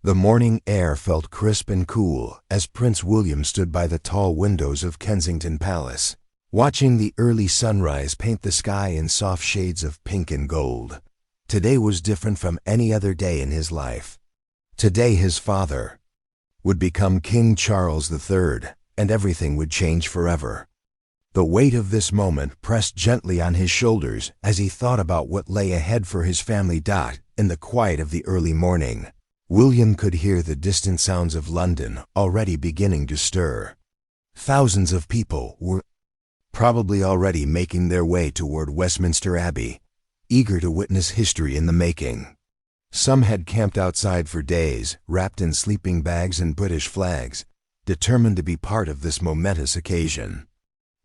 The morning air felt crisp and cool as Prince William stood by the tall windows of Kensington Palace, watching the early sunrise paint the sky in soft shades of pink and gold. Today was different from any other day in his life. Today his father would become King Charles III, and everything would change forever. The weight of this moment pressed gently on his shoulders as he thought about what lay ahead for his family. In the quiet of the early morning, William could hear the distant sounds of London already beginning to stir. Thousands of people were probably already making their way toward Westminster Abbey, eager to witness history in the making. Some had camped outside for days, wrapped in sleeping bags and British flags, determined to be part of this momentous occasion.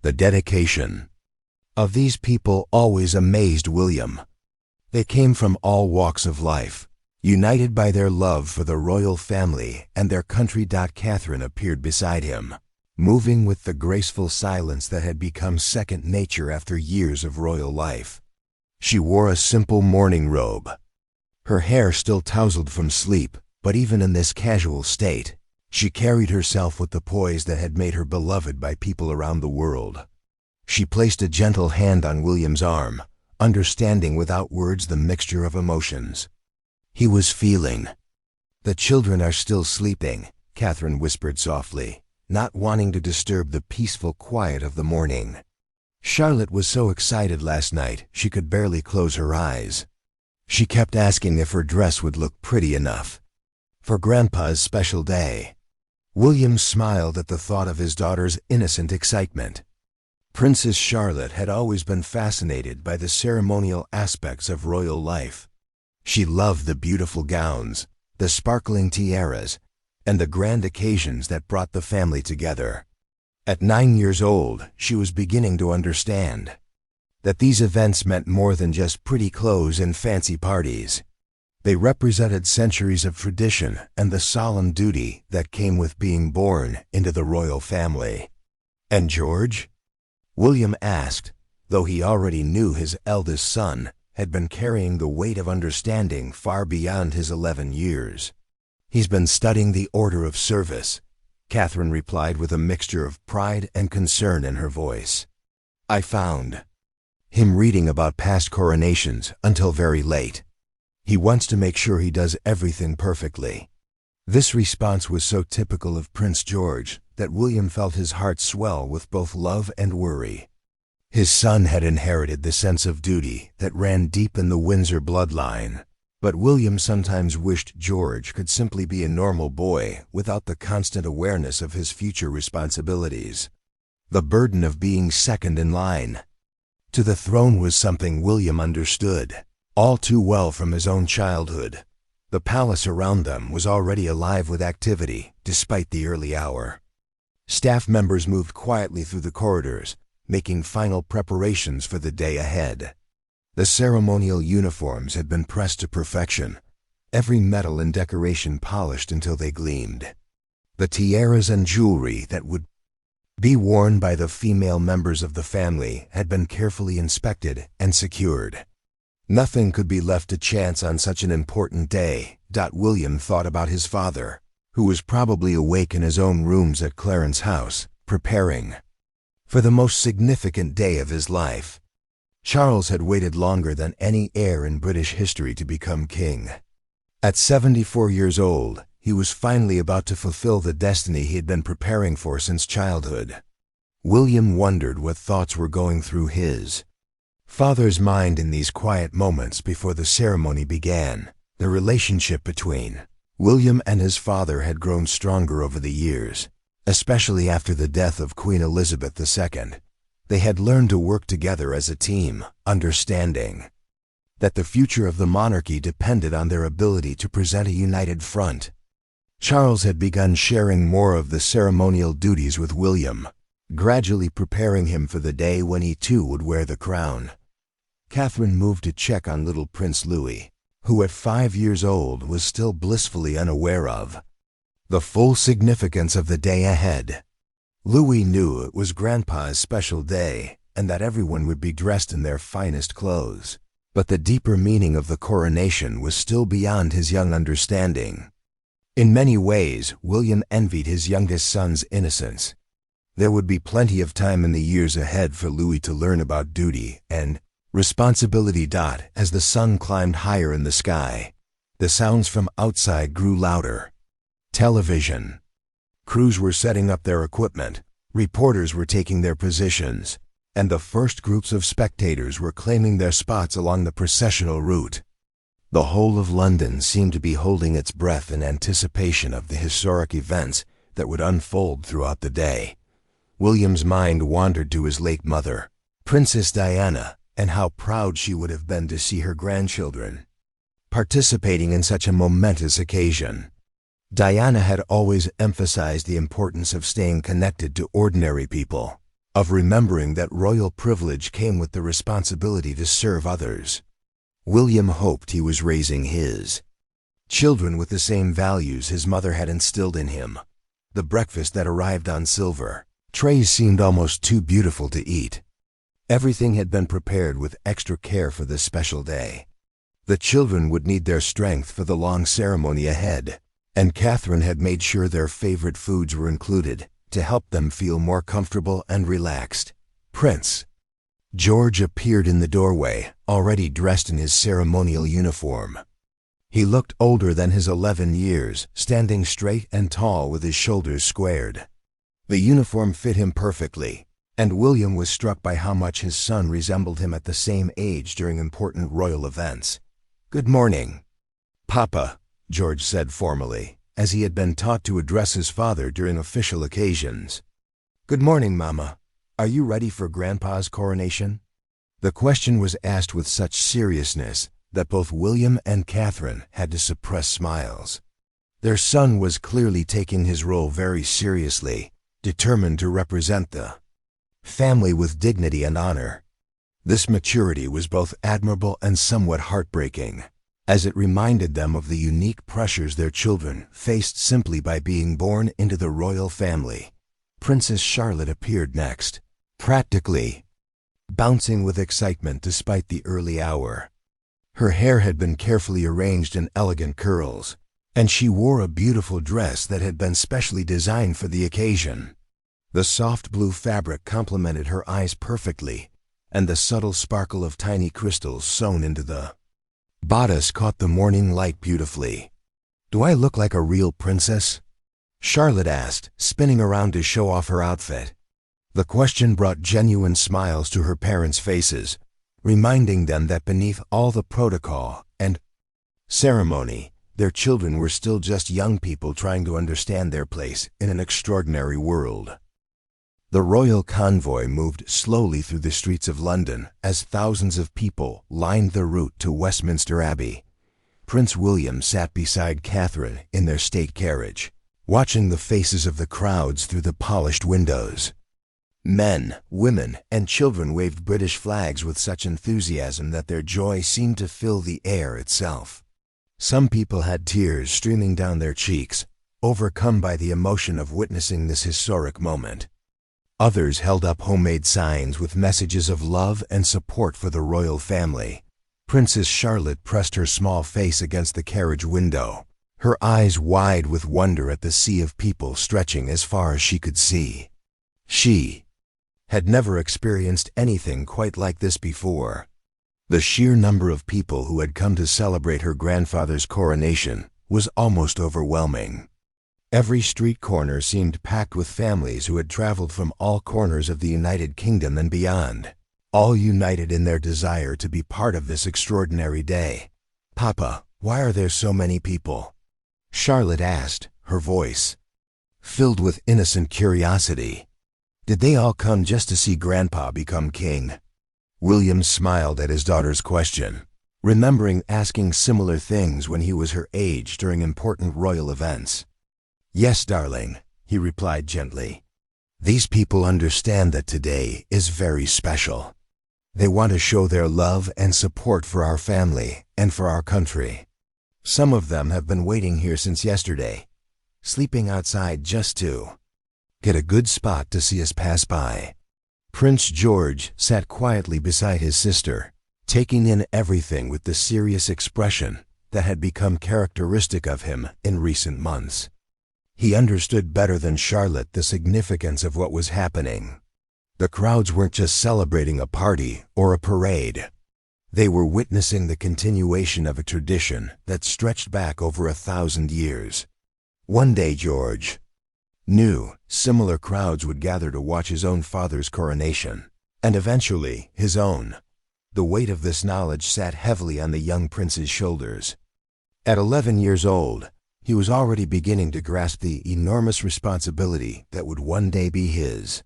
The dedication of these people always amazed William. They came from all walks of life, united by their love for the royal family and their country. Catherine appeared beside him, moving with the graceful silence that had become second nature after years of royal life. She wore a simple mourning robe, her hair still tousled from sleep, but even in this casual state, she carried herself with the poise that had made her beloved by people around the world. She placed a gentle hand on William's arm, understanding without words the mixture of emotions he was feeling. "The children are still sleeping," Catherine whispered softly, not wanting to disturb the peaceful quiet of the morning. Charlotte was so excited last night she could barely close her eyes. She kept asking if her dress would look pretty enough for Grandpa's special day. William smiled at the thought of his daughter's innocent excitement. Princess Charlotte had always been fascinated by the ceremonial aspects of royal life. She loved the beautiful gowns, the sparkling tiaras, and the grand occasions that brought the family together. At 9 years old, she was beginning to understand that these events meant more than just pretty clothes and fancy parties. They represented centuries of tradition and the solemn duty that came with being born into the royal family. "And George?" William asked, though he already knew his eldest son had been carrying the weight of understanding far beyond his 11 years. "He's been studying the order of service," Catherine replied with a mixture of pride and concern in her voice. "I found him reading about past coronations until very late. He wants to make sure he does everything perfectly." This response was so typical of Prince George that William felt his heart swell with both love and worry. His son had inherited the sense of duty that ran deep in the Windsor bloodline, but William sometimes wished George could simply be a normal boy without the constant awareness of his future responsibilities. The burden of being second in line to the throne was something William understood all too well from his own childhood. The palace around them was already alive with activity, despite the early hour. Staff members moved quietly through the corridors, making final preparations for the day ahead. The ceremonial uniforms had been pressed to perfection, every metal and decoration polished until they gleamed. The tiaras and jewelry that would be worn by the female members of the family had been carefully inspected and secured. Nothing could be left to chance on such an important day. William thought about his father, who was probably awake in his own rooms at Clarence House, preparing for the most significant day of his life. Charles had waited longer than any heir in British history to become king. At 74 years old, he was finally about to fulfill the destiny he had been preparing for since childhood. William wondered what thoughts were going through his father's mind in these quiet moments before the ceremony began. The relationship between William and his father had grown stronger over the years, especially after the death of Queen Elizabeth II. They had learned to work together as a team, understanding that the future of the monarchy depended on their ability to present a united front. Charles had begun sharing more of the ceremonial duties with William, gradually preparing him for the day when he too would wear the crown. Catherine moved to check on little Prince Louis, who at 5 years old was still blissfully unaware of the full significance of the day ahead. Louis knew it was Grandpa's special day and that everyone would be dressed in their finest clothes, but the deeper meaning of the coronation was still beyond his young understanding. In many ways, William envied his youngest son's innocence. There would be plenty of time in the years ahead for Louis to learn about duty and responsibility. As the sun climbed higher in the sky, the sounds from outside grew louder. Television. Crews were setting up their equipment, reporters were taking their positions, and the first groups of spectators were claiming their spots along the processional route. The whole of London seemed to be holding its breath in anticipation of the historic events that would unfold throughout the day. William's mind wandered to his late mother, Princess Diana, and how proud she would have been to see her grandchildren participating in such a momentous occasion. Diana had always emphasized the importance of staying connected to ordinary people, of remembering that royal privilege came with the responsibility to serve others. William hoped he was raising his children with the same values his mother had instilled in him. The breakfast that arrived on silver trays seemed almost too beautiful to eat. Everything had been prepared with extra care for this special day. The children would need their strength for the long ceremony ahead, and Catherine had made sure their favorite foods were included to help them feel more comfortable and relaxed. Prince George appeared in the doorway, already dressed in his ceremonial uniform. He looked older than his 11 years, standing straight and tall with his shoulders squared. The uniform fit him perfectly, and William was struck by how much his son resembled him at the same age during important royal events. "Good morning, Papa," George said formally, as he had been taught to address his father during official occasions. "Good morning, Mama. Are you ready for Grandpa's coronation?" The question was asked with such seriousness that both William and Catherine had to suppress smiles. Their son was clearly taking his role very seriously, determined to represent the family with dignity and honor. This maturity was both admirable and somewhat heartbreaking, as it reminded them of the unique pressures their children faced simply by being born into the royal family. Princess Charlotte appeared next, practically bouncing with excitement despite the early hour. Her hair had been carefully arranged in elegant curls, and she wore a beautiful dress that had been specially designed for the occasion. The soft blue fabric complemented her eyes perfectly, and the subtle sparkle of tiny crystals sewn into the bodice caught the morning light beautifully. "Do I look like a real princess?" Charlotte asked, spinning around to show off her outfit. The question brought genuine smiles to her parents' faces, reminding them that beneath all the protocol and ceremony, their children were still just young people trying to understand their place in an extraordinary world. The royal convoy moved slowly through the streets of London as thousands of people lined the route to Westminster Abbey. Prince William sat beside Catherine in their state carriage, watching the faces of the crowds through the polished windows. Men, women, and children waved British flags with such enthusiasm that their joy seemed to fill the air itself. Some people had tears streaming down their cheeks, overcome by the emotion of witnessing this historic moment. Others held up homemade signs with messages of love and support for the royal family. Princess Charlotte pressed her small face against the carriage window, her eyes wide with wonder at the sea of people stretching as far as she could see. She had never experienced anything quite like this before. The sheer number of people who had come to celebrate her grandfather's coronation was almost overwhelming. Every street corner seemed packed with families who had traveled from all corners of the United Kingdom and beyond, all united in their desire to be part of this extraordinary day. "Papa, why are there so many people?" Charlotte asked, her voice filled with innocent curiosity. Did they all come just to see Grandpa become king? William smiled at his daughter's question, remembering asking similar things when he was her age during important royal events. "Yes, darling," he replied gently. "These people understand that today is very special. They want to show their love and support for our family and for our country. Some of them have been waiting here since yesterday, sleeping outside just to get a good spot to see us pass by." Prince George sat quietly beside his sister, taking in everything with the serious expression that had become characteristic of him in recent months. He understood better than Charlotte the significance of what was happening. The crowds weren't just celebrating a party or a parade. They were witnessing the continuation of a tradition that stretched back over 1,000 years. One day George knew similar crowds would gather to watch his own father's coronation, and eventually his own. The weight of this knowledge sat heavily on the young prince's shoulders. At 11 years old, he was already beginning to grasp the enormous responsibility that would one day be his.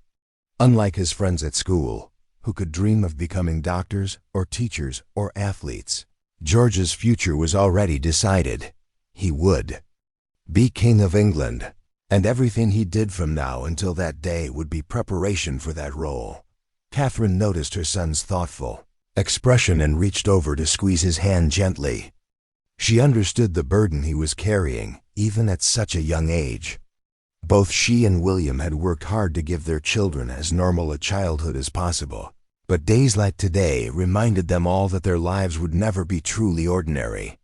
Unlike his friends at school, who could dream of becoming doctors or teachers or athletes, George's future was already decided. He would be King of England, and everything he did from now until that day would be preparation for that role. Catherine noticed her son's thoughtful expression and reached over to squeeze his hand gently. She understood the burden he was carrying, even at such a young age. Both she and William had worked hard to give their children as normal a childhood as possible, but days like today reminded them all that their lives would never be truly ordinary.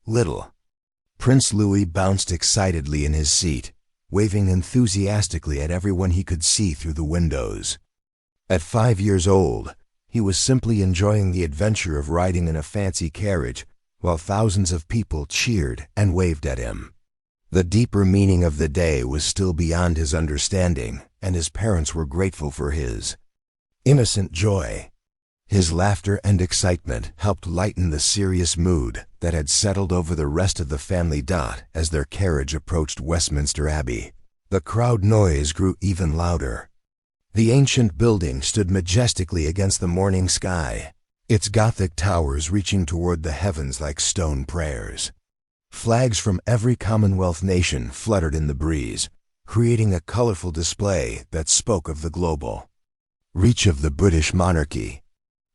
Little Prince Louis bounced excitedly in his seat, waving enthusiastically at everyone he could see through the windows. At 5 years old, he was simply enjoying the adventure of riding in a fancy carriage while thousands of people cheered and waved at him. The deeper meaning of the day was still beyond his understanding, and his parents were grateful for his innocent joy. His laughter and excitement helped lighten the serious mood that had settled over the rest of the family. As their carriage approached Westminster Abbey, the crowd noise grew even louder. The ancient building stood majestically against the morning sky, its Gothic towers reaching toward the heavens like stone prayers. Flags from every Commonwealth nation fluttered in the breeze, creating a colorful display that spoke of the global reach of the British monarchy.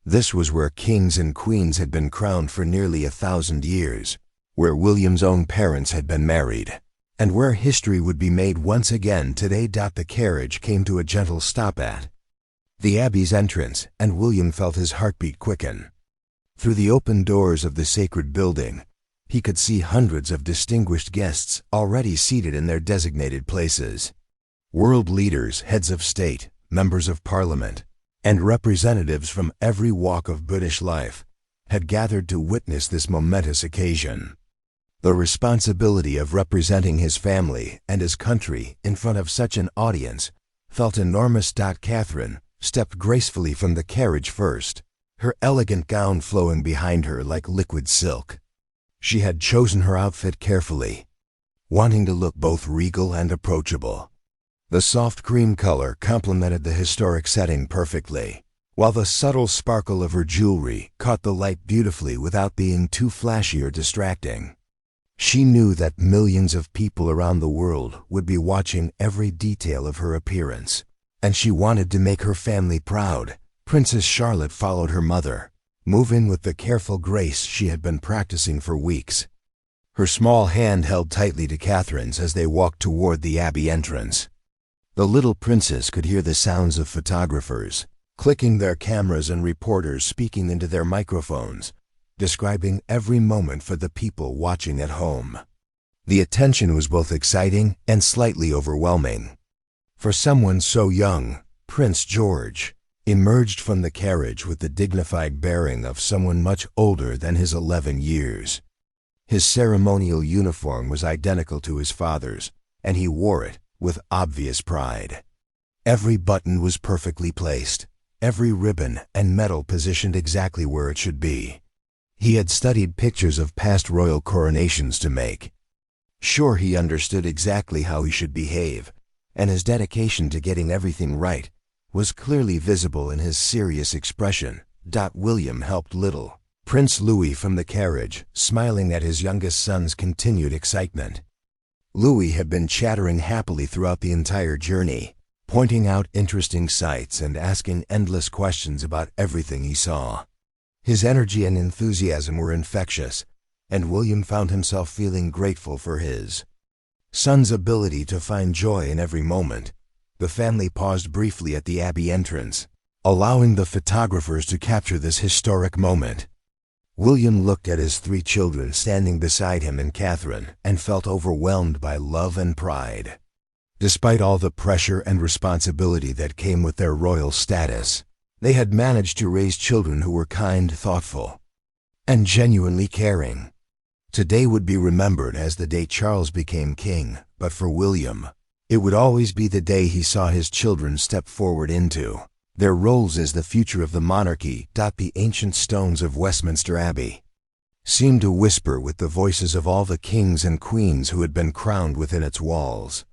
This was where kings and queens had been crowned for nearly 1,000 years, where William's own parents had been married, and where history would be made once again today. The carriage came to a gentle stop at the Abbey's entrance, and William felt his heartbeat quicken. Through the open doors of the sacred building, he could see hundreds of distinguished guests already seated in their designated places. World leaders, heads of state, members of parliament, and representatives from every walk of British life had gathered to witness this momentous occasion. The responsibility of representing his family and his country in front of such an audience felt enormous. Catherine stepped gracefully from the carriage first, her elegant gown flowing behind her like liquid silk. She had chosen her outfit carefully, wanting to look both regal and approachable. The soft cream color complemented the historic setting perfectly, while the subtle sparkle of her jewelry caught the light beautifully without being too flashy or distracting. She knew that millions of people around the world would be watching every detail of her appearance, and she wanted to make her family proud. Princess Charlotte followed her mother, moving with the careful grace she had been practicing for weeks. Her small hand held tightly to Catherine's as they walked toward the Abbey entrance. The little princess could hear the sounds of photographers clicking their cameras and reporters speaking into their microphones, describing every moment for the people watching at home. The attention was both exciting and slightly overwhelming. For someone so young, Prince George emerged from the carriage with the dignified bearing of someone much older than his 11 years. His ceremonial uniform was identical to his father's, and he wore it with obvious pride. Every button was perfectly placed, every ribbon and medal positioned exactly where it should be. He had studied pictures of past royal coronations to make sure he understood exactly how he should behave, and his dedication to getting everything right was clearly visible in his serious expression. William helped little Prince Louis from the carriage, smiling at his youngest son's continued excitement. Louis had been chattering happily throughout the entire journey, pointing out interesting sights and asking endless questions about everything he saw. His energy and enthusiasm were infectious, and William found himself feeling grateful for his son's ability to find joy in every moment. The family paused briefly at the Abbey entrance, allowing the photographers to capture this historic moment. William looked at his 3 children standing beside him and Catherine and felt overwhelmed by love and pride. Despite all the pressure and responsibility that came with their royal status, they had managed to raise children who were kind, thoughtful, and genuinely caring. Today would be remembered as the day Charles became king, but for William, it would always be the day he saw his children step forward into their roles as the future of the monarchy. The ancient stones of Westminster Abbey seemed to whisper with the voices of all the kings and queens who had been crowned within its walls.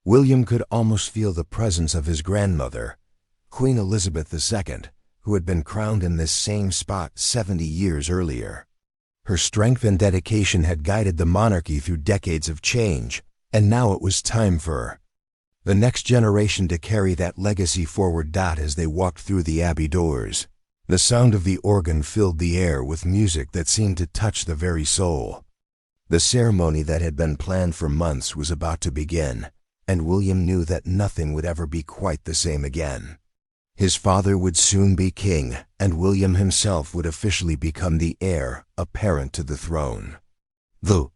William could almost feel the presence of his grandmother, Queen Elizabeth II, who had been crowned in this same spot 70 years earlier. Her strength and dedication had guided the monarchy through decades of change, and now it was time for the next generation to carry that legacy forward. As they walked through the abbey doors, the sound of the organ filled the air with music that seemed to touch the very soul. The ceremony that had been planned for months was about to begin, and William knew that nothing would ever be quite the same again. His father would soon be king, and William himself would officially become the heir apparent to the throne. The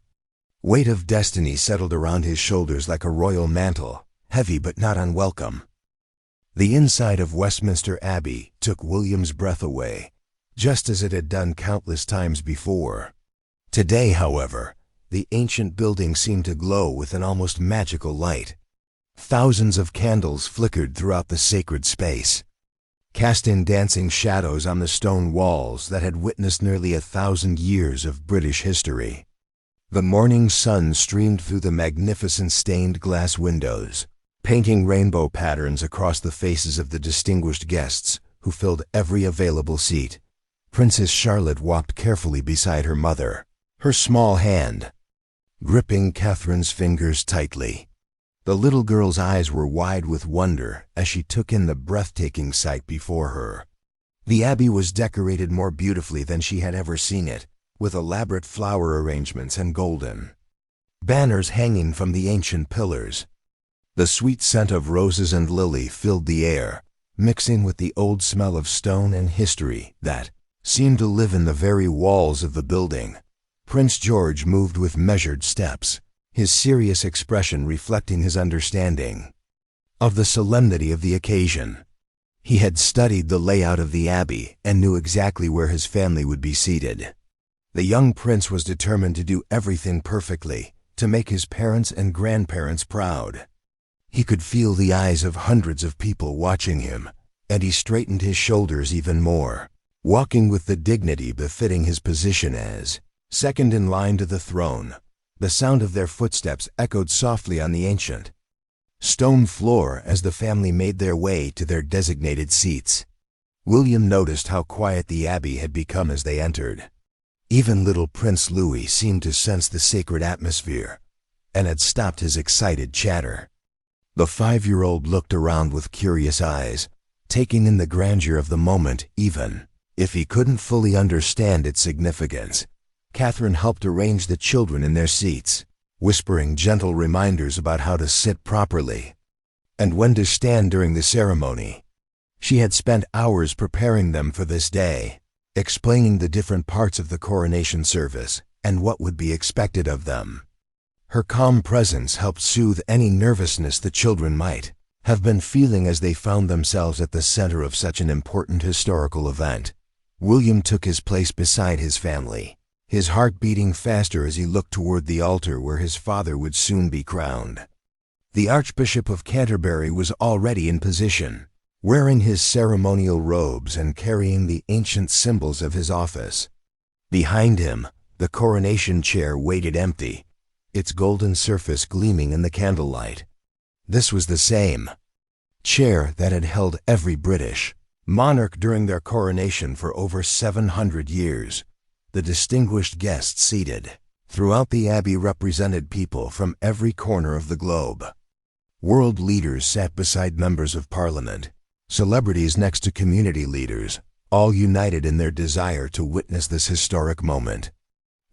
weight of destiny settled around his shoulders like a royal mantle, heavy but not unwelcome. The inside of Westminster Abbey took William's breath away, just as it had done countless times before. Today, however, the ancient building seemed to glow with an almost magical light. Thousands of candles flickered throughout the sacred space, casting dancing shadows on the stone walls that had witnessed nearly 1,000 years of British history. The morning sun streamed through the magnificent stained glass windows, painting rainbow patterns across the faces of the distinguished guests who filled every available seat. Princess Charlotte walked carefully beside her mother, her small hand gripping Catherine's fingers tightly. The little girl's eyes were wide with wonder as she took in the breathtaking sight before her. The abbey was decorated more beautifully than she had ever seen it, with elaborate flower arrangements and golden banners hanging from the ancient pillars. The sweet scent of roses and lily filled the air, mixing with the old smell of stone and history that seemed to live in the very walls of the building. Prince George moved with measured steps, his serious expression reflecting his understanding of the solemnity of the occasion. He had studied the layout of the abbey and knew exactly where his family would be seated. The young prince was determined to do everything perfectly, to make his parents and grandparents proud. He could feel the eyes of hundreds of people watching him, and he straightened his shoulders even more, walking with the dignity befitting his position as second in line to the throne. The sound of their footsteps echoed softly on the ancient stone floor as the family made their way to their designated seats. William noticed how quiet the abbey had become as they entered. Even little Prince Louis seemed to sense the sacred atmosphere, and had stopped his excited chatter. The 5-year-old looked around with curious eyes, taking in the grandeur of the moment even if he couldn't fully understand its significance. Catherine helped arrange the children in their seats, whispering gentle reminders about how to sit properly and when to stand during the ceremony. She had spent hours preparing them for this day, explaining the different parts of the coronation service and what would be expected of them. Her calm presence helped soothe any nervousness the children might have been feeling as they found themselves at the center of such an important historical event. William took his place beside his family, his heart beating faster as he looked toward the altar where his father would soon be crowned. The Archbishop of Canterbury was already in position, wearing his ceremonial robes and carrying the ancient symbols of his office. Behind him, the coronation chair waited empty, its golden surface gleaming in the candlelight. This was the same chair that had held every British monarch during their coronation for over 700 years. The distinguished guests seated throughout the abbey represented people from every corner of the globe. World leaders sat beside members of parliament, celebrities next to community leaders, all united in their desire to witness this historic moment.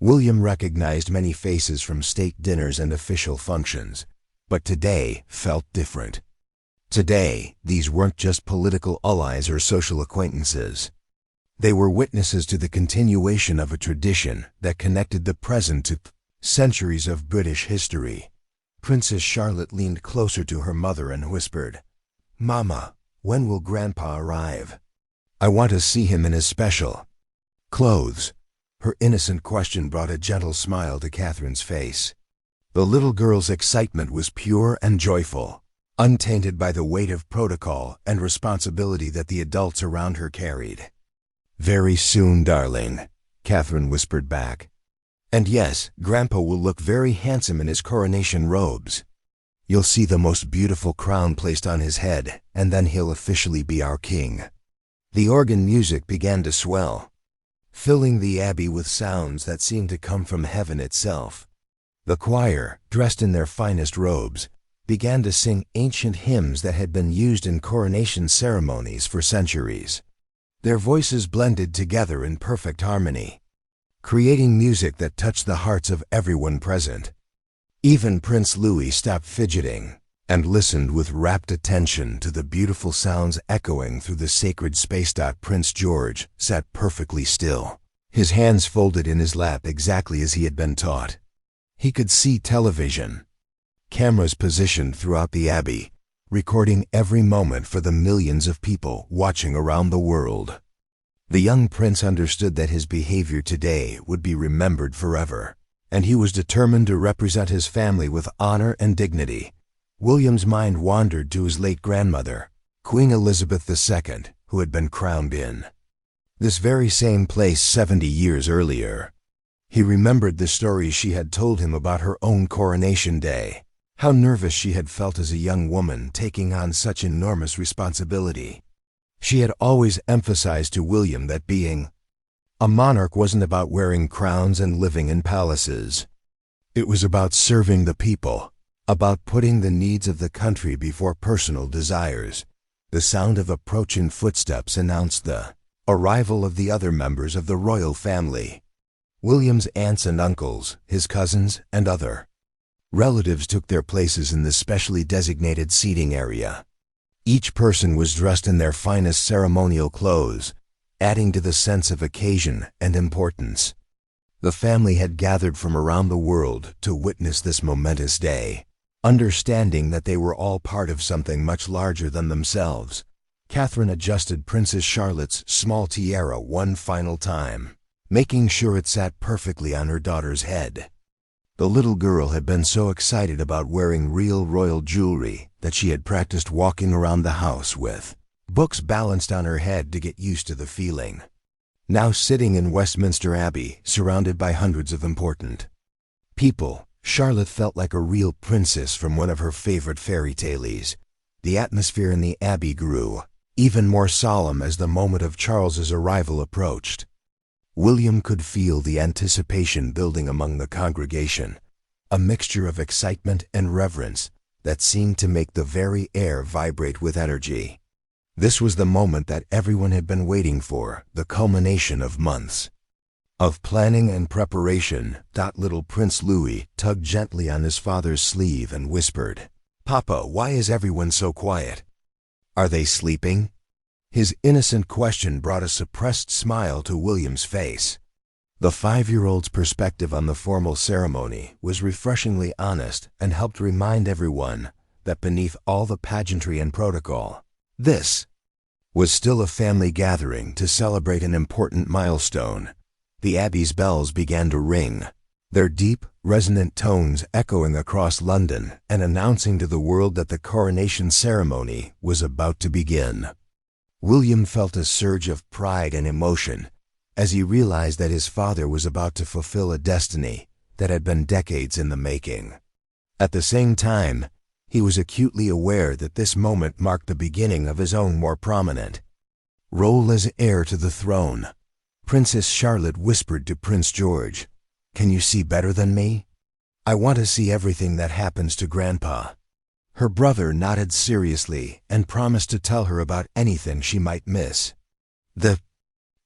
William recognized many faces from state dinners and official functions, but today felt different. Today, these weren't just political allies or social acquaintances. They were witnesses to the continuation of a tradition that connected the present to centuries of British history. Princess Charlotte leaned closer to her mother and whispered, "Mama, when will Grandpa arrive? I want to see him in his special clothes." Her innocent question brought a gentle smile to Catherine's face. The little girl's excitement was pure and joyful, untainted by the weight of protocol and responsibility that the adults around her carried. "Very soon, darling," Catherine whispered back. "And yes, Grandpa will look very handsome in his coronation robes. You'll see the most beautiful crown placed on his head, and then he'll officially be our king." The organ music began to swell, filling the abbey with sounds that seemed to come from heaven itself. The choir, dressed in their finest robes, began to sing ancient hymns that had been used in coronation ceremonies for centuries. Their voices blended together in perfect harmony, creating music that touched the hearts of everyone present. Even Prince Louis stopped fidgeting and listened with rapt attention to the beautiful sounds echoing through the sacred space. Prince George sat perfectly still, his hands folded in his lap exactly as he had been taught. He could see television, cameras positioned throughout the abbey, recording every moment for the millions of people watching around the world. The young prince understood that his behavior today would be remembered forever, and he was determined to represent his family with honor and dignity. William's mind wandered to his late grandmother, Queen Elizabeth II, who had been crowned in this very same place 70 years earlier. He remembered the stories she had told him about her own coronation day, how nervous she had felt as a young woman taking on such enormous responsibility. She had always emphasized to William that being a monarch wasn't about wearing crowns and living in palaces. It was about serving the people, about putting the needs of the country before personal desires. The sound of approaching footsteps announced the arrival of the other members of the royal family. William's aunts and uncles, his cousins, and other relatives took their places in the specially designated seating area. Each person was dressed in their finest ceremonial clothes, adding to the sense of occasion and importance. The family had gathered from around the world to witness this momentous day, understanding that they were all part of something much larger than themselves. Catherine adjusted Princess Charlotte's small tiara one final time, making sure it sat perfectly on her daughter's head. The little girl had been so excited about wearing real royal jewelry that she had practiced walking around the house with books balanced on her head to get used to the feeling. Now sitting in Westminster Abbey, surrounded by hundreds of important people, Charlotte felt like a real princess from one of her favorite fairy tales. The atmosphere in the abbey grew even more solemn as the moment of Charles's arrival approached. William could feel the anticipation building among the congregation, a mixture of excitement and reverence that seemed to make the very air vibrate with energy. This was the moment that everyone had been waiting for, the culmination of months of planning and preparation. Little Prince Louis tugged gently on his father's sleeve and whispered, "Papa, why is everyone so quiet? Are they sleeping?" His innocent question brought a suppressed smile to William's face. The 5-year-old's perspective on the formal ceremony was refreshingly honest and helped remind everyone that beneath all the pageantry and protocol, this was still a family gathering to celebrate an important milestone. The abbey's bells began to ring, their deep, resonant tones echoing across London and announcing to the world that the coronation ceremony was about to begin. William felt a surge of pride and emotion as he realized that his father was about to fulfill a destiny that had been decades in the making. At the same time, he was acutely aware that this moment marked the beginning of his own more prominent role as heir to the throne. Princess Charlotte whispered to Prince George, "Can you see better than me? I want to see everything that happens to Grandpa." Her brother nodded seriously and promised to tell her about anything she might miss. The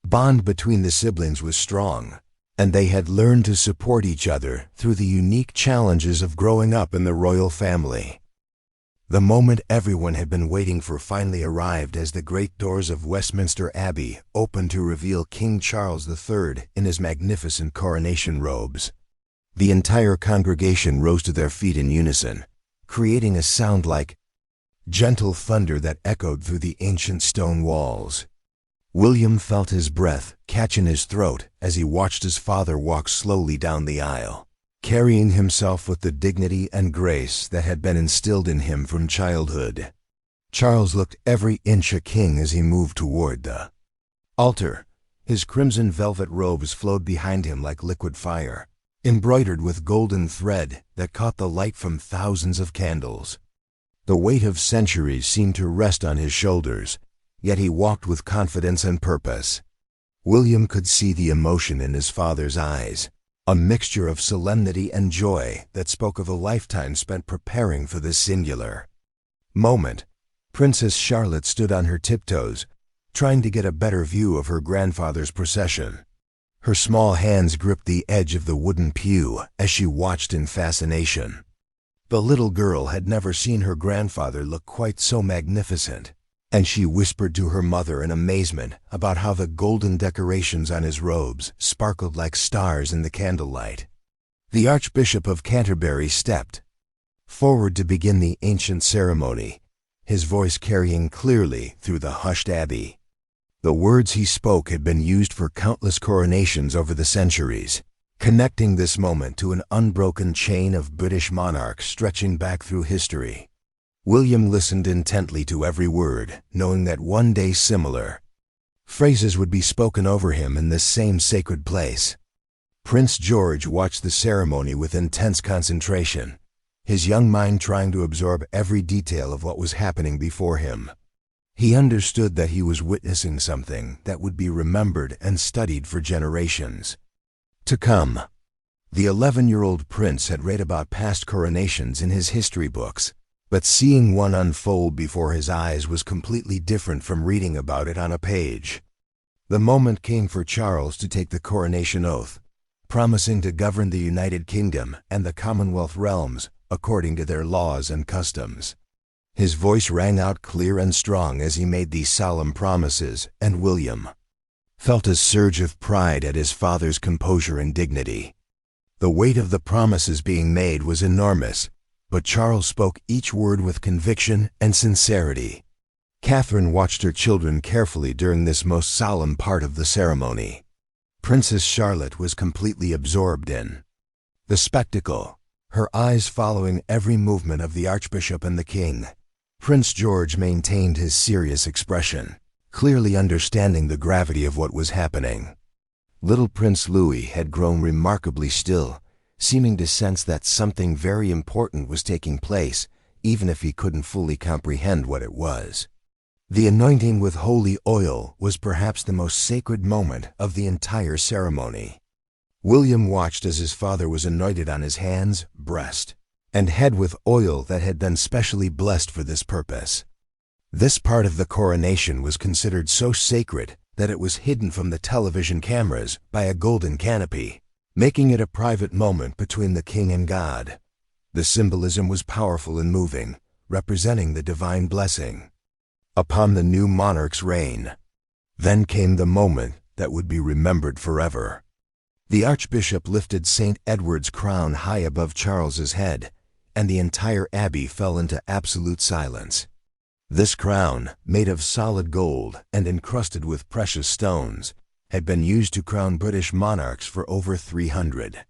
bond between the siblings was strong, and they had learned to support each other through the unique challenges of growing up in the royal family. The moment everyone had been waiting for finally arrived as the great doors of Westminster Abbey opened to reveal King Charles III in his magnificent coronation robes. The entire congregation rose to their feet in unison, creating a sound like gentle thunder that echoed through the ancient stone walls. William felt his breath catch in his throat as he watched his father walk slowly down the aisle, carrying himself with the dignity and grace that had been instilled in him from childhood. Charles looked every inch a king as he moved toward the altar. His crimson velvet robes flowed behind him like liquid fire, embroidered with golden thread that caught the light from thousands of candles. The weight of centuries seemed to rest on his shoulders, yet he walked with confidence and purpose. William could see the emotion in his father's eyes, a mixture of solemnity and joy that spoke of a lifetime spent preparing for this singular moment. Princess Charlotte stood on her tiptoes, trying to get a better view of her grandfather's procession. Her small hands gripped the edge of the wooden pew as she watched in fascination. The little girl had never seen her grandfather look quite so magnificent, and she whispered to her mother in amazement about how the golden decorations on his robes sparkled like stars in the candlelight. The Archbishop of Canterbury stepped forward to begin the ancient ceremony, his voice carrying clearly through the hushed abbey. The words he spoke had been used for countless coronations over the centuries, connecting this moment to an unbroken chain of British monarchs stretching back through history. William listened intently to every word, knowing that one day similar phrases would be spoken over him in this same sacred place. Prince George watched the ceremony with intense concentration, his young mind trying to absorb every detail of what was happening before him. He understood that he was witnessing something that would be remembered and studied for generations to come. The 11-year-old prince had read about past coronations in his history books, but seeing one unfold before his eyes was completely different from reading about it on a page. The moment came for Charles to take the coronation oath, promising to govern the United Kingdom and the Commonwealth realms according to their laws and customs. His voice rang out clear and strong as he made these solemn promises, and William felt a surge of pride at his father's composure and dignity. The weight of the promises being made was enormous, but Charles spoke each word with conviction and sincerity. Catherine watched her children carefully during this most solemn part of the ceremony. Princess Charlotte was completely absorbed in the spectacle, her eyes following every movement of the Archbishop and the King. Prince George maintained his serious expression, clearly understanding the gravity of what was happening. Little Prince Louis had grown remarkably still, seeming to sense that something very important was taking place, even if he couldn't fully comprehend what it was. The anointing with holy oil was perhaps the most sacred moment of the entire ceremony. William watched as his father was anointed on his hands, breast, and head with oil that had been specially blessed for this purpose. This part of the coronation was considered so sacred that it was hidden from the television cameras by a golden canopy, making it a private moment between the king and God. The symbolism was powerful and moving, representing the divine blessing upon the new monarch's reign. Then came the moment that would be remembered forever. The Archbishop lifted St. Edward's crown high above Charles's head, and the entire abbey fell into absolute silence. This crown, made of solid gold and encrusted with precious stones, had been used to crown British monarchs for over 300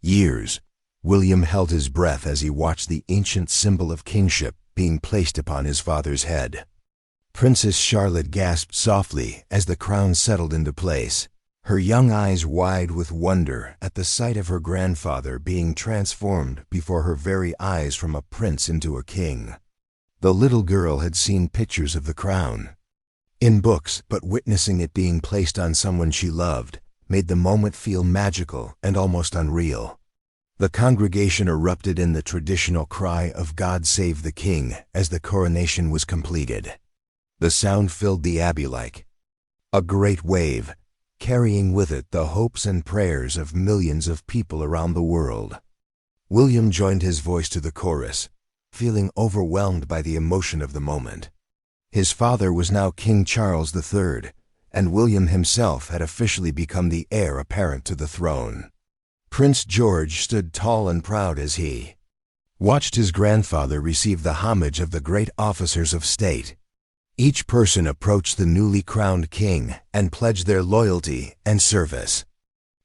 years. William held his breath as he watched the ancient symbol of kingship being placed upon his father's head. Princess Charlotte gasped softly as the crown settled into place, her young eyes wide with wonder at the sight of her grandfather being transformed before her very eyes from a prince into a king. The little girl had seen pictures of the crown in books, but witnessing it being placed on someone she loved made the moment feel magical and almost unreal. The congregation erupted in the traditional cry of "God Save the King" as the coronation was completed. The sound filled the abbey like a great wave, carrying with it the hopes and prayers of millions of people around the world. William joined his voice to the chorus, feeling overwhelmed by the emotion of the moment. His father was now King Charles III, and William himself had officially become the heir apparent to the throne. Prince George stood tall and proud as he watched his grandfather receive the homage of the great officers of state. Each person approached the newly crowned king and pledged their loyalty and service.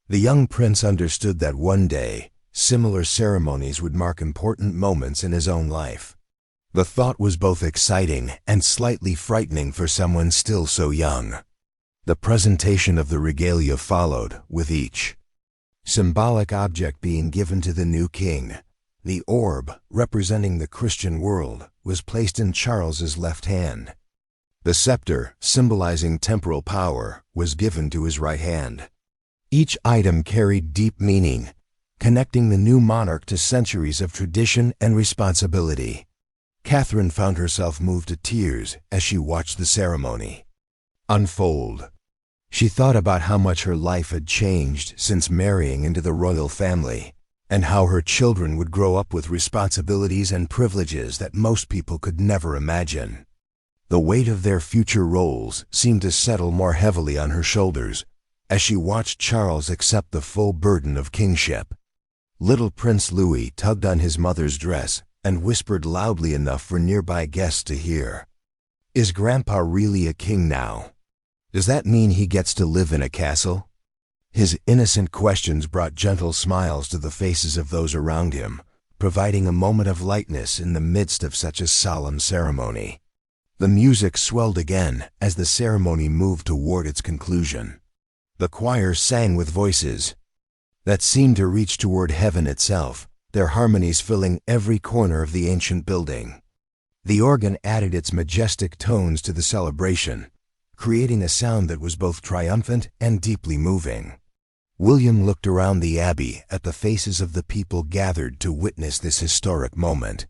The young prince understood that one day, similar ceremonies would mark important moments in his own life. The thought was both exciting and slightly frightening for someone still so young. The presentation of the regalia followed, with each symbolic object being given to the new king. The orb, representing the Christian world, was placed in Charles's left hand. The scepter, symbolizing temporal power, was given to his right hand. Each item carried deep meaning, connecting the new monarch to centuries of tradition and responsibility. Catherine found herself moved to tears as she watched the ceremony unfold. She thought about how much her life had changed since marrying into the royal family, and how her children would grow up with responsibilities and privileges that most people could never imagine. The weight of their future roles seemed to settle more heavily on her shoulders as she watched Charles accept the full burden of kingship. Little Prince Louis tugged on his mother's dress and whispered loudly enough for nearby guests to hear. "Is Grandpa really a king now? Does that mean he gets to live in a castle?" His innocent questions brought gentle smiles to the faces of those around him, providing a moment of lightness in the midst of such a solemn ceremony. The music swelled again as the ceremony moved toward its conclusion. The choir sang with voices that seemed to reach toward heaven itself, their harmonies filling every corner of the ancient building. The organ added its majestic tones to the celebration, creating a sound that was both triumphant and deeply moving. William looked around the abbey at the faces of the people gathered to witness this historic moment.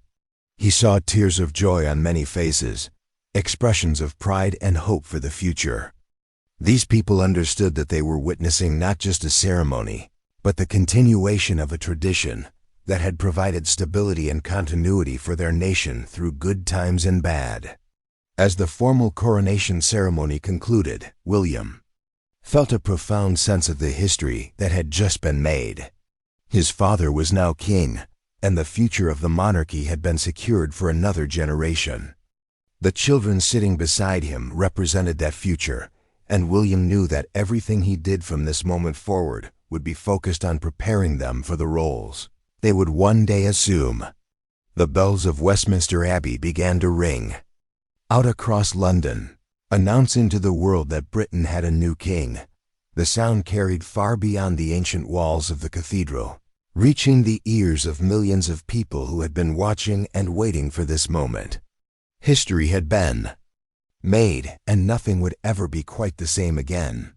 He saw tears of joy on many faces, expressions of pride and hope for the future. These people understood that they were witnessing not just a ceremony, but the continuation of a tradition that had provided stability and continuity for their nation through good times and bad. As the formal coronation ceremony concluded, William felt a profound sense of the history that had just been made. His father was now king, and the future of the monarchy had been secured for another generation. The children sitting beside him represented that future, and William knew that everything he did from this moment forward would be focused on preparing them for the roles they would one day assume. The bells of Westminster Abbey began to ring out across London, announcing to the world that Britain had a new king. The sound carried far beyond the ancient walls of the cathedral, reaching the ears of millions of people who had been watching and waiting for this moment. History had been made, and nothing would ever be quite the same again.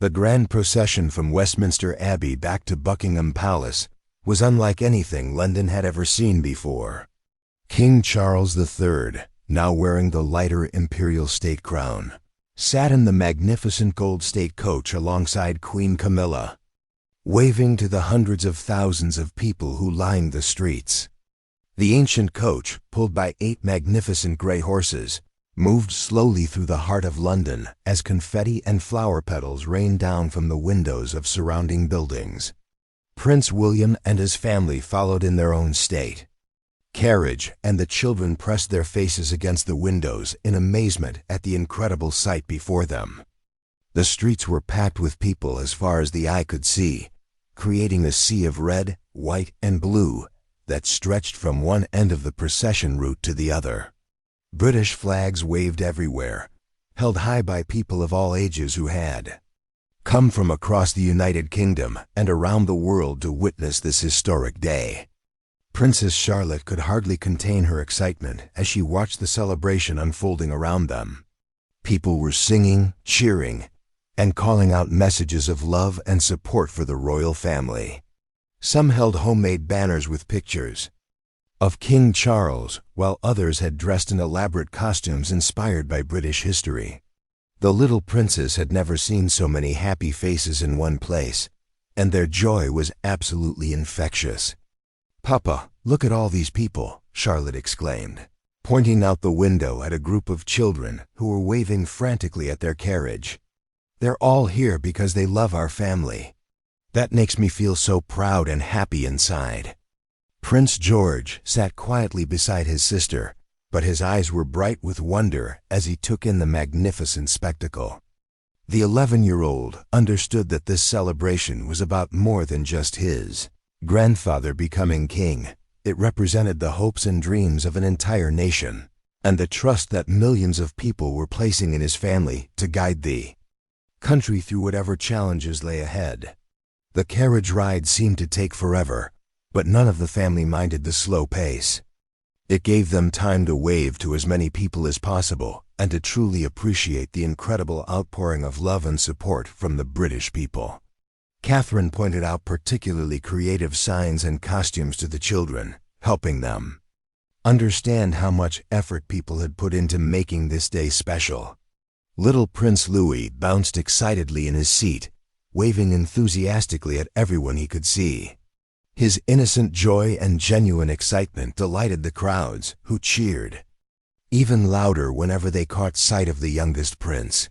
The grand procession from Westminster Abbey back to Buckingham Palace was unlike anything London had ever seen before. King Charles III, now wearing the lighter imperial state crown, sat in the magnificent gold state coach alongside Queen Camilla, waving to the hundreds of thousands of people who lined the streets. The ancient coach, pulled by 8 magnificent gray horses, moved slowly through the heart of London as confetti and flower petals rained down from the windows of surrounding buildings. Prince William and his family followed in their own state carriage, and the children pressed their faces against the windows in amazement at the incredible sight before them. The streets were packed with people as far as the eye could see, creating a sea of red, white, and blue that stretched from one end of the procession route to the other. British flags waved everywhere, held high by people of all ages who had come from across the United Kingdom and around the world to witness this historic day. Princess Charlotte could hardly contain her excitement as she watched the celebration unfolding around them. People were singing, cheering, and calling out messages of love and support for the royal family. Some held homemade banners with pictures of King Charles, while others had dressed in elaborate costumes inspired by British history. The little princes had never seen so many happy faces in one place, and their joy was absolutely infectious. "Papa, look at all these people," Charlotte exclaimed, pointing out the window at a group of children who were waving frantically at their carriage. "They're all here because they love our family. That makes me feel so proud and happy inside." Prince George sat quietly beside his sister, but his eyes were bright with wonder as he took in the magnificent spectacle. The 11-year-old understood that this celebration was about more than just his grandfather becoming king. It represented the hopes and dreams of an entire nation, and the trust that millions of people were placing in his family to guide the country through whatever challenges lay ahead. The carriage ride seemed to take forever, but none of the family minded the slow pace. It gave them time to wave to as many people as possible and to truly appreciate the incredible outpouring of love and support from the British people. Catherine pointed out particularly creative signs and costumes to the children, helping them understand how much effort people had put into making this day special. Little Prince Louis bounced excitedly in his seat, waving enthusiastically at everyone he could see. His innocent joy and genuine excitement delighted the crowds, who cheered even louder whenever they caught sight of the youngest prince.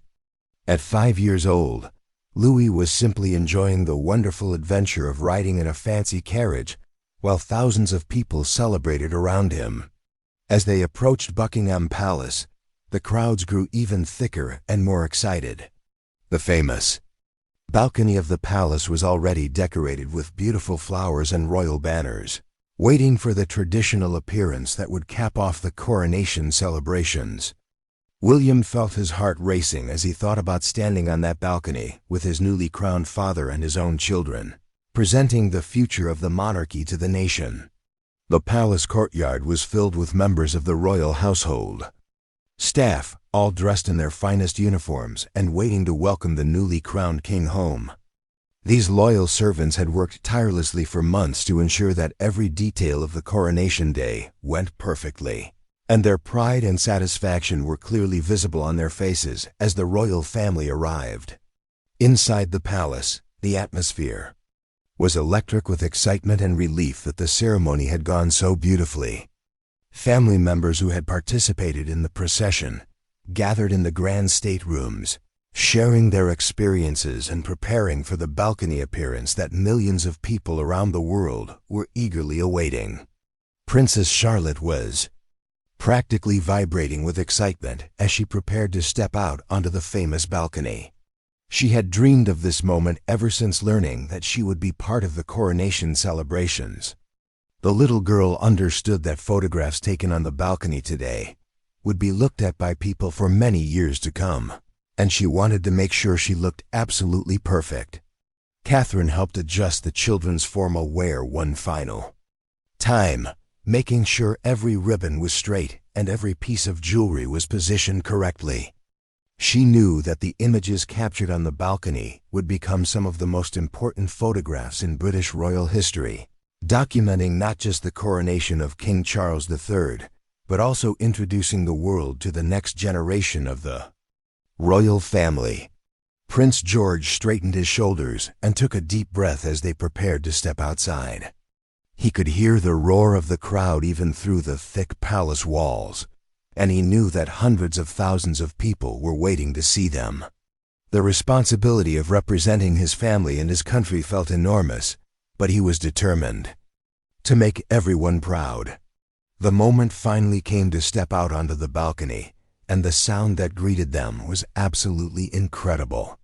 At 5 years old, Louis was simply enjoying the wonderful adventure of riding in a fancy carriage while thousands of people celebrated around him. As they approached Buckingham Palace, the crowds grew even thicker and more excited. The famous balcony of the palace was already decorated with beautiful flowers and royal banners, waiting for the traditional appearance that would cap off the coronation celebrations. William felt his heart racing as he thought about standing on that balcony with his newly crowned father and his own children, presenting the future of the monarchy to the nation. The palace courtyard was filled with members of the royal household, staff, all dressed in their finest uniforms and waiting to welcome the newly crowned king home. These loyal servants had worked tirelessly for months to ensure that every detail of the coronation day went perfectly, and their pride and satisfaction were clearly visible on their faces as the royal family arrived. Inside the palace, the atmosphere was electric with excitement and relief that the ceremony had gone so beautifully. Family members who had participated in the procession gathered in the grand staterooms, sharing their experiences and preparing for the balcony appearance that millions of people around the world were eagerly awaiting. Princess Charlotte was practically vibrating with excitement as she prepared to step out onto the famous balcony. She had dreamed of this moment ever since learning that she would be part of the coronation celebrations. The little girl understood that photographs taken on the balcony today would be looked at by people for many years to come, and she wanted to make sure she looked absolutely perfect. Catherine helped adjust the children's formal wear one final time, making sure every ribbon was straight and every piece of jewelry was positioned correctly. She knew that the images captured on the balcony would become some of the most important photographs in British royal history, documenting not just the coronation of King Charles III, but also introducing the world to the next generation of the royal family. Prince George straightened his shoulders and took a deep breath as they prepared to step outside. He could hear the roar of the crowd even through the thick palace walls, and he knew that hundreds of thousands of people were waiting to see them. The responsibility of representing his family and his country felt enormous, but he was determined to make everyone proud. The moment finally came to step out onto the balcony, and the sound that greeted them was absolutely incredible.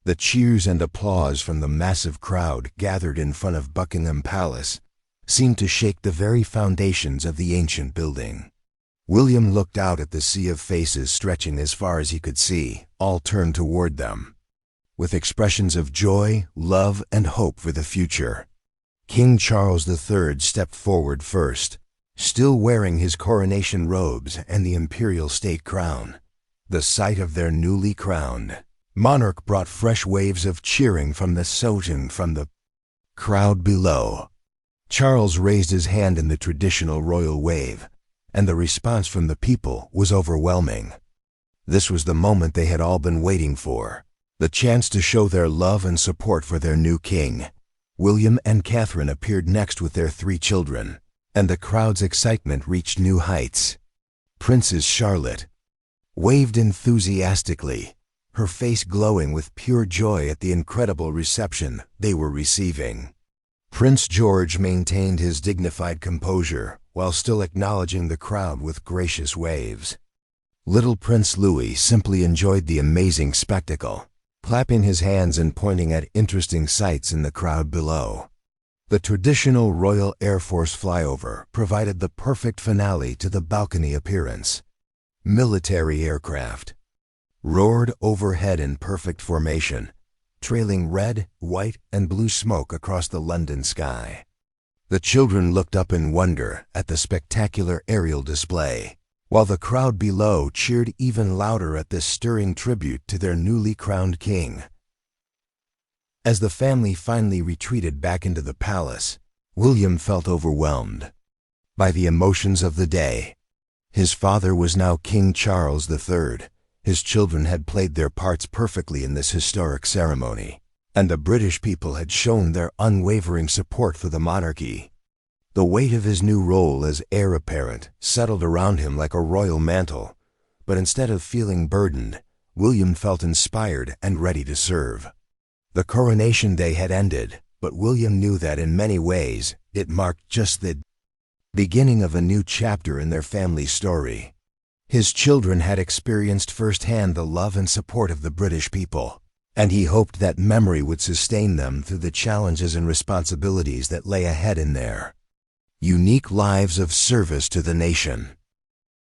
The cheers and applause from the massive crowd gathered in front of Buckingham Palace seemed to shake the very foundations of the ancient building. William looked out at the sea of faces stretching as far as he could see, all turned toward them, with expressions of joy, love, and hope for the future. King Charles III stepped forward first, still wearing his coronation robes and the imperial state crown. The sight of their newly crowned monarch brought fresh waves of cheering from the crowd below. Charles raised his hand in the traditional royal wave, and the response from the people was overwhelming. This was the moment they had all been waiting for, the chance to show their love and support for their new king. William and Catherine appeared next with their 3 children, and the crowd's excitement reached new heights. Princess Charlotte waved enthusiastically, her face glowing with pure joy at the incredible reception they were receiving. Prince George maintained his dignified composure while still acknowledging the crowd with gracious waves. Little Prince Louis simply enjoyed the amazing spectacle, clapping his hands and pointing at interesting sights in the crowd below. The traditional Royal Air Force flyover provided the perfect finale to the balcony appearance. Military aircraft roared overhead in perfect formation, trailing red, white, and blue smoke across the London sky. The children looked up in wonder at the spectacular aerial display, while the crowd below cheered even louder at this stirring tribute to their newly crowned king. As the family finally retreated back into the palace, William felt overwhelmed by the emotions of the day. His father was now King Charles III. His children had played their parts perfectly in this historic ceremony, and the British people had shown their unwavering support for the monarchy. The weight of his new role as heir apparent settled around him like a royal mantle, but instead of feeling burdened, William felt inspired and ready to serve. The coronation day had ended, but William knew that in many ways it marked just the beginning of a new chapter in their family story. His children had experienced firsthand the love and support of the British people, and he hoped that memory would sustain them through the challenges and responsibilities that lay ahead in their unique lives of service to the nation.